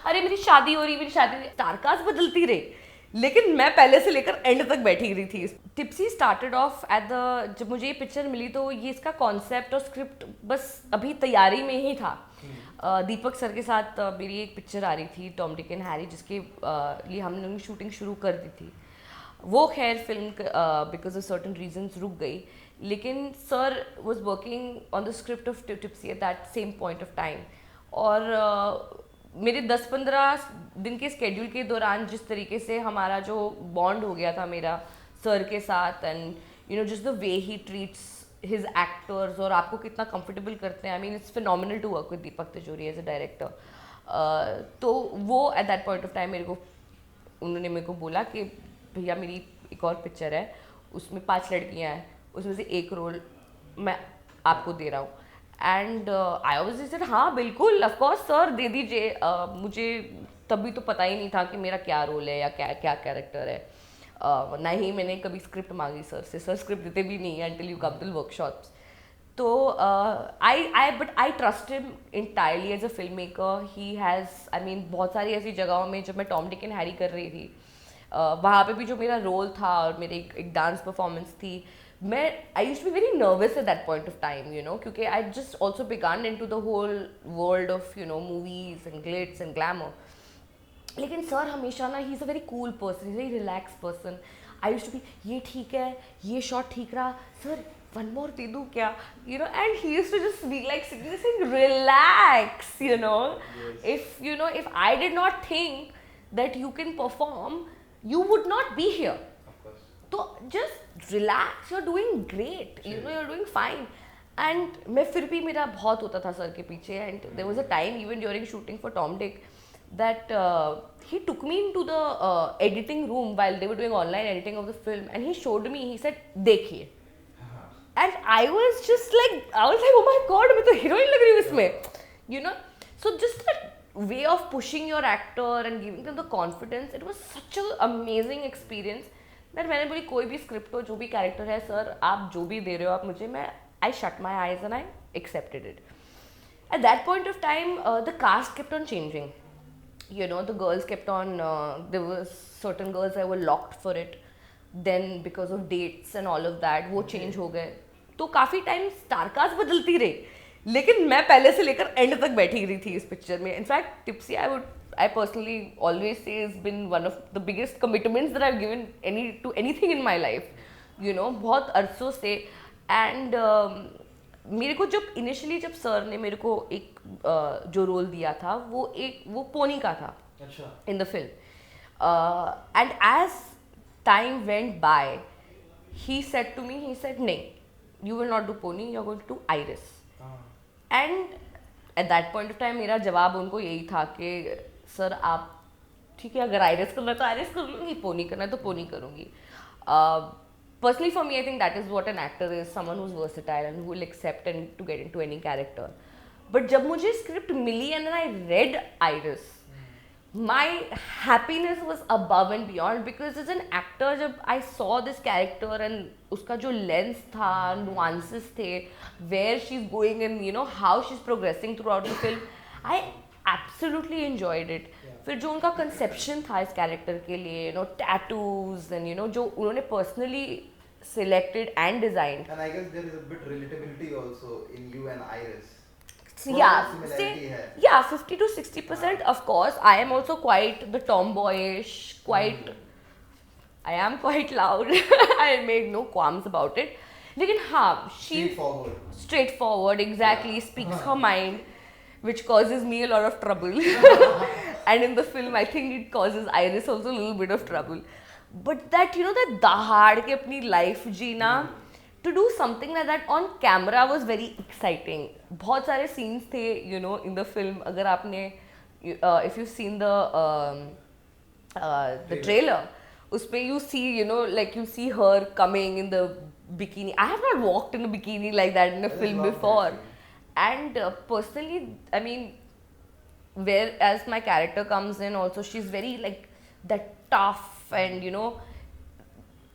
अरे मेरी शादी हो रही, मेरी शादी, स्टारकास्ट बदलती रही, लेकिन मैं पहले से लेकर एंड तक बैठी रही थी। Tipsy started off at the, जब मुझे ये पिक्चर मिली तो ये इसका कॉन्सेप्ट और स्क्रिप्ट बस अभी तैयारी में ही था। दीपक सर के साथ मेरी एक पिक्चर आ रही थी टॉम डिक एंड हैरी, जिसके लिए हम लोगों ने शूटिंग शुरू कर दी थी। वो खैर film because of certain reasons रुक गई, लेकिन sir was working on the script of tipsy at that same point of time. और मेरे 10-15 दिन के स्केड्यूल के दौरान जिस तरीके से हमारा जो बॉन्ड हो गया था मेरा सर के साथ, and you know just the way he treats his actors और आपको कितना कंफर्टेबल करते हैं, I mean it's phenomenal to work with Deepak Tijori as a director. तो वो at that point of time उन्होंने मेरे को बोला कि भैया मेरी एक और पिक्चर है, उसमें 5 लड़कियां हैं, उसमें से एक रोल मैं आपको दे रहा हूँ। एंड आई ऑब्वियसली सेड हाँ बिल्कुल, ऑफ कोर्स सर दे दीजिए। मुझे तभी तो पता ही नहीं था कि मेरा क्या रोल है या क्या क्या कैरेक्टर है। ना ही मैंने कभी स्क्रिप्ट मांगी सर से, सर स्क्रिप्ट देते भी नहीं है until you come to workshops. तो I trust him entirely as a film maker. He has, I mean बहुत सारी ऐसी जगहों में जब मैं टॉम डिक एंड हैरी कर रही थी, वहाँ पे भी जो मेरा रोल था और मेरी एक डांस परफॉर्मेंस थी, मैं I used to be very nervous at that point of time, you know, क्योंकि I just also began into the whole world of you know movies and glitz and glamour. लेकिन sir हमेशा ना, he is a very cool person, very relax person. I used to be ये ठीक है, ये shot ठीक रहा, sir one more दे दूँ क्या, you know, and he used to just be like saying relax, you know. If you know, if I did not think that you can perform, you would not be here. तो just relax, you're doing great, you know, you're doing fine. And मैं फिर भी मेरा बहुत होता था sir के पीछे, and there was a time even during shooting for Tom Dick that he took me into the editing room while they were doing online editing of the film, and he showed me, he said देखिए, and I was like, oh my god, मैं तो heroine लग रही हूँ इसमें, you know. So just that way of pushing your actor and giving them the confidence, it was such an amazing experience that मैंने बोली कोई भी स्क्रिप्ट हो, जो भी कैरेक्टर है सर, आप जो भी दे रहे हो आप मुझे, मैं I shut my eyes and I accepted it. At that point of time, the cast kept on changing. You know, the girls kept on, there were certain girls that were locked for it. Then because of dates and all of that, वो change हो गए। तो काफ़ी time star cast बदलती रही, लेकिन मैं पहले से लेकर एंड तक बैठी रही थी इस पिक्चर में। In fact tipsy I personally always say has been one of the biggest commitments that I've given to anything in my life, you know, बहुत अरसों से। एंड मेरे को जब सर ने मेरे को एक जो रोल दिया था, वो पोनी का था in the film. And as time went by, he said to me, he said नहीं, you will not do pony, you are going to do iris. And at that point of time मेरा जवाब उनको यही था कि sir आप ठीक है, अगर iris करना है तो iris कर लूँगी, पोनी करना है तो पोनी करूँगी। Personally for me, I think that is what an actor is, someone who's versatile and who will accept and to get into any character. But जब मुझे script milli and then I read iris, my happiness was above and beyond, because as an actor जब I saw this character and उसका जो lens था, nuances थे, where she's going and you know how she's progressing throughout the film, I absolutely enjoyed it. फिर जो उनका conception था इस character के लिए, you know, tattoos and you know जो उन्होंने personally selected and designed. And I guess there is a bit relatability also in you and Iris. Yeah, 50 to 60%. Of course, I am also quite the tomboyish, quite. I am quite loud. I make no qualms about it. लेकिन हाँ, she straightforward, exactly, speaks her mind, which causes me a lot of trouble. And in the film, I think it causes Iris also a little bit of trouble. But that, you know, that दहाड़ के अपनी life Jeena, to do something like that on camera was very exciting. बहुत सारे scenes थे, you know, in the film. अगर आपने, if you've seen the trailer, उसपे you see, you know, like you see her coming in the bikini. I have not walked in a bikini like that in a film before. And personally, I mean, whereas my character comes in also, she's very like that tough and you know,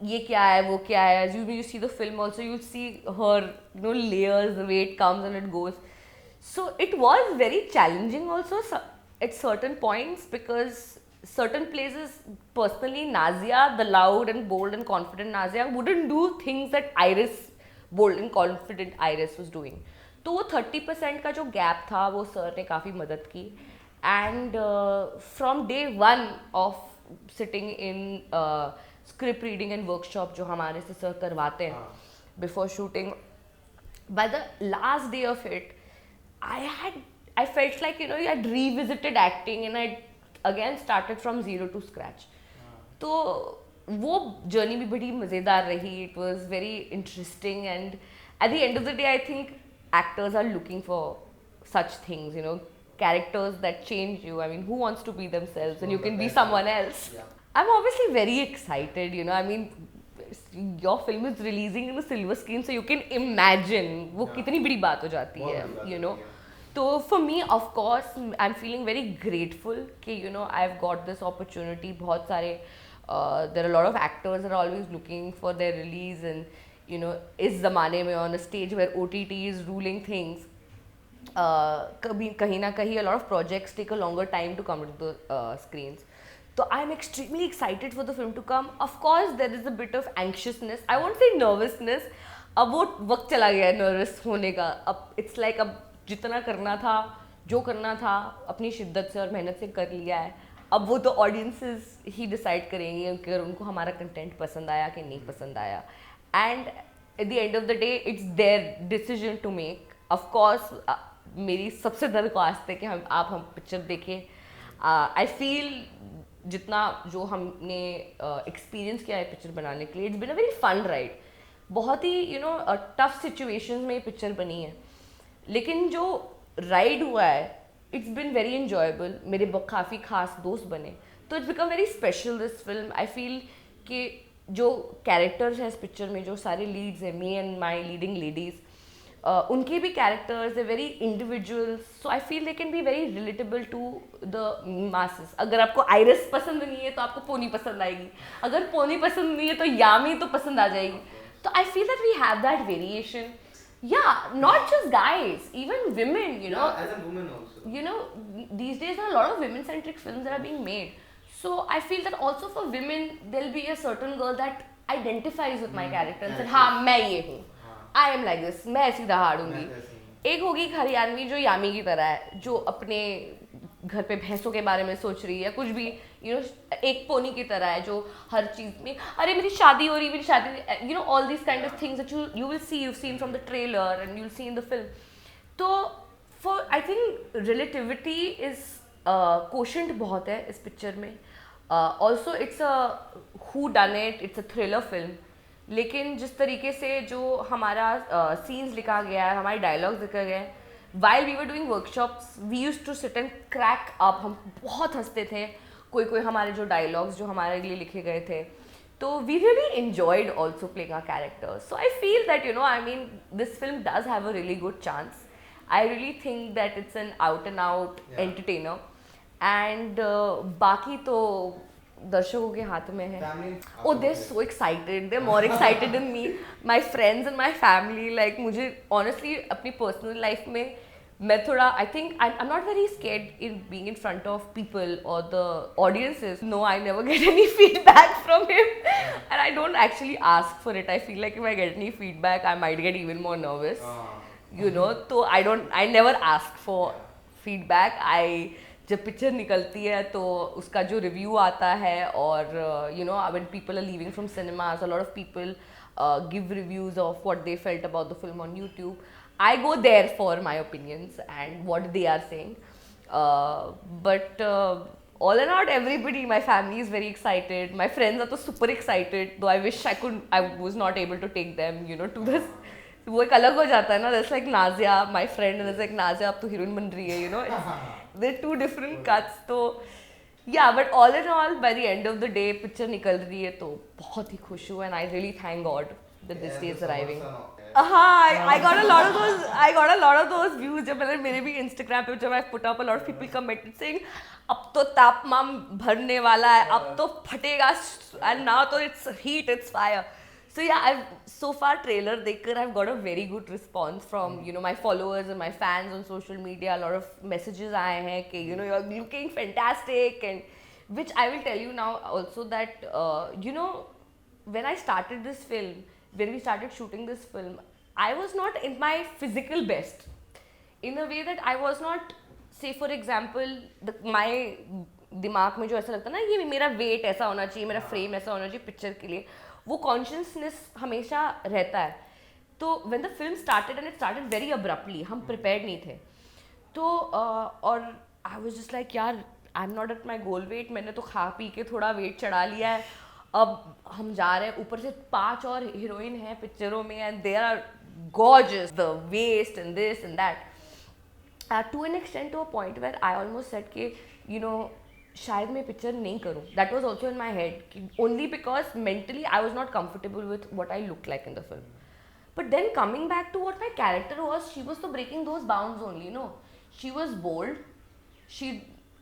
ये क्या है वो क्या है, as you see the film also, you see her, you know, layers, the way it comes and it goes. So it was very challenging also. at certain points because certain places, personally, Nazia, the loud and bold and confident Nazia, wouldn't do things that Iris, bold and confident Iris was doing. तो वो 30% का जो gap था वो sir ने काफ़ी मदद की. And from day one of sitting in script reading and workshop जो हमारे से सर करवाते हैं before shooting, by the last day of it, I felt like, you know, I had revisited acting and I again started from zero to scratch. तो वो journey भी बड़ी मज़ेदार रही. It was very interesting, and at the end of the day, I think actors are looking for such things, you know, characters that change you. I mean, who wants to be themselves and you can be someone else? Yeah. I'm obviously very excited, you know. I mean, your film is releasing in a silver screen, so you can imagine वो कितनी बड़ी बात हो जाती है, you know. So for me, of course, I'm feeling very grateful कि, you know, I've got this opportunity. बहुत सारे there are a lot of actors that are always looking for their release, and, you know, इस ज़माने में on a stage where OTT is ruling things, कभी कहीं ना कहीं a lot of projects take a longer time to come to the screens. So I'm extremely excited for the film to come. Of course, there is a bit of anxiousness. I won't say nervousness. अब वो वक्त चला गया है nervous होने का. अब it's like अब जितना करना था, जो करना था, अपनी शिद्दत से और मेहनत से कर लिया है. अब वो तो ऑडियंसेस ही डिसाइड करेंगे अगर उनको हमारा कंटेंट पसंद आया कि नहीं पसंद आया. And at the end of the day it's their decision to make. Of course मेरी सबसे दरख्वास्त है कि हम पिक्चर देखें. आई फील जितना जो हमने एक्सपीरियंस किया है पिक्चर बनाने के लिए, it's been a very fun ride. बहुत ही, यू नो, टफ सिचुएशंस में ये पिक्चर बनी है, लेकिन जो राइड हुआ है इट्स बिन वेरी इन्जॉयबल. मेरे काफ़ी खास दोस्त बने, तो it's become very special this film. I feel कि जो कैरेक्टर्स हैं इस पिक्चर में, जो सारे लीड्स हैं, me and my leading ladies, उनके भी कैरेक्टर्स है very individuals. So I feel they can be very relatable to the masses. अगर आपको आइरिस पसंद नहीं है तो आपको पोनी पसंद आएगी, अगर पोनी पसंद नहीं है तो यामी तो पसंद आ जाएगी. तो I feel that we have that variation. Yeah, not just guys, even women, you know. Yeah, as a woman also. You know, these days there are a lot of women-centric films that are being made. So I feel that also for women, there'll be a certain girl that identifies with my character and said, हाँ मैं ये हूँ, I am like this, मैं ऐसी दहाड़ूंगी. एक होगी हरियाणवी जो यामी की तरह है, जो अपने घर पे भैंसों के बारे में सोच रही है, कुछ भी, यू नो, एक पोनी की तरह है जो हर चीज़ में, अरे मेरी शादी हो रही, मेरी शादी, you know, all this kind of things that you will see, you seen from the trailer and you will see in the film. तो for I think relativity is quotient बहुत है इस पिक्चर में. Also it's a whodunit, it's a thriller film, लेकिन जिस तरीके से जो हमारा सीन्स लिखा गया है, हमारे डायलॉग्स लिखा गया है, while we were doing workshops, we used to sit and crack up. हम बहुत हंसते थे कोई हमारे जो डायलॉग्स जो हमारे लिए लिखे गए थे. तो we really enjoyed also playing our characters. So I feel that, you know, I mean, this film does have a really good chance. I really think that it's an out and out entertainer. And बाकी तो दर्शकों के हाथ में है. Oh, they're so excited. They're more excited than me. My friends and my family, like, मुझे honestly अपनी personal life में मैं थोड़ा, I think I'm not very scared in being in front of people or the audiences. No, I never get any feedback from him, and I don't actually ask for it. I feel like if I get any feedback, I might get even more nervous. You know, so I never ask for feedback. जब picture निकलती है तो उसका जो review आता है, और you know, when people are leaving from cinemas, a lot of people give reviews of what they felt about the film on YouTube. I go there for my opinions and what they are saying, but all in all, everybody, my family is very excited. My friends are so super excited, though I wish I was not able to take them, you know, to this. वो एक अलग हो जाता है ना. There's like Nazia, my friend, and there's like Nazia अब तो heroine बन रही है, you know. They're two different cuts. तो yeah, but all in all, by the end of the day, picture निकल रही है तो बहुत ही खुश हूँ, and I really thank God that this day is arriving. हाँ, I got a lot of those views. जब मैंने मेरे भी Instagram पे जब I put up, a lot of people commented saying अब तो तापमान भरने वाला है, अब तो फटेगा, and now तो it's heat, it's fire. So yeah, I've so far trailer dekhkar I've got a very good response from my followers and my fans on social media. A lot of messages aaye hain कि you're looking fantastic, and which I will tell you now also that when I started this film, when we started shooting this film, I was not in my physical best, in a way that I was not, say for example, my दिमाग में जो ऐसा लगता है ना ये मेरा wait ऐसा होना चाहिए, मेरा फ्रेम ऐसा होना चाहिए पिक्चर के लिए, वो कॉन्शियसनेस हमेशा रहता है. तो when the film started and it started very abruptly, हम प्रिपेयर्ड नहीं थे. तो और आई वाज जस्ट लाइक यार I am not at my goal weight, मैंने तो खा पी के थोड़ा वेट चढ़ा लिया है, अब हम जा रहे हैं, ऊपर से 5 और हीरोइन हैं पिक्चरों में and they are gorgeous, the waist and this and that. To an extent, to a point where I almost said कि शायद मैं पिक्चर नहीं करूँ. That was also in my head, only because mentally I was not comfortable with what I looked like in the film. But then coming back to what my character was, she was so breaking those bounds only, She was bold.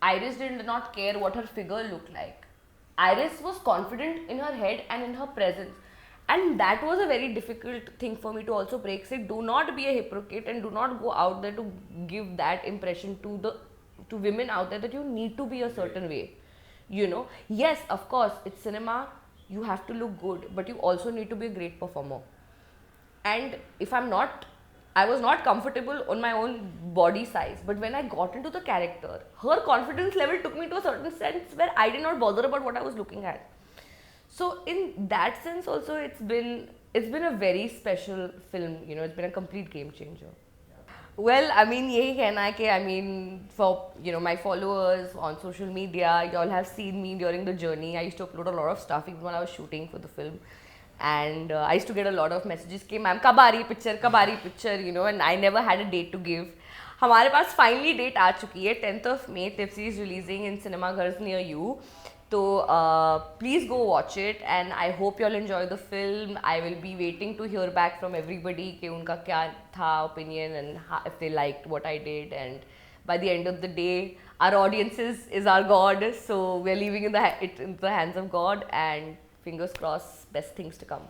Iris did not care what her figure looked like. Iris was confident in her head and in her presence. And that was a very difficult thing for me to also break. Say, do not be a hypocrite and do not go out there to give that impression to women out there that you need to be a certain way. Yes, of course, it's cinema. You have to look good, but you also need to be a great performer. And if I was not comfortable on my own body size, but when I got into the character, her confidence level took me to a certain sense where I did not bother about what I was looking at. So in that sense also, it's been a very special film. It's been a complete game changer. Well, I mean, यही कहना है कि for my followers on social media, y'all have seen me during the journey. I used to upload a lot of stuff even when I was shooting for the film, and I used to get a lot of messages कि ma'am कब आ रही picture, and I never had a date to give. हमारे पास finally date आ चुकी है, 10th of May. Tipsy is releasing in cinema ghars near you. So please go watch it, and I hope you all enjoy the film. I will be waiting to hear back from everybody कि उनका क्या था opinion and if they liked what I did. And by the end of the day, our audience is our God, so we're leaving it in the hands of God, and fingers crossed, best things to come.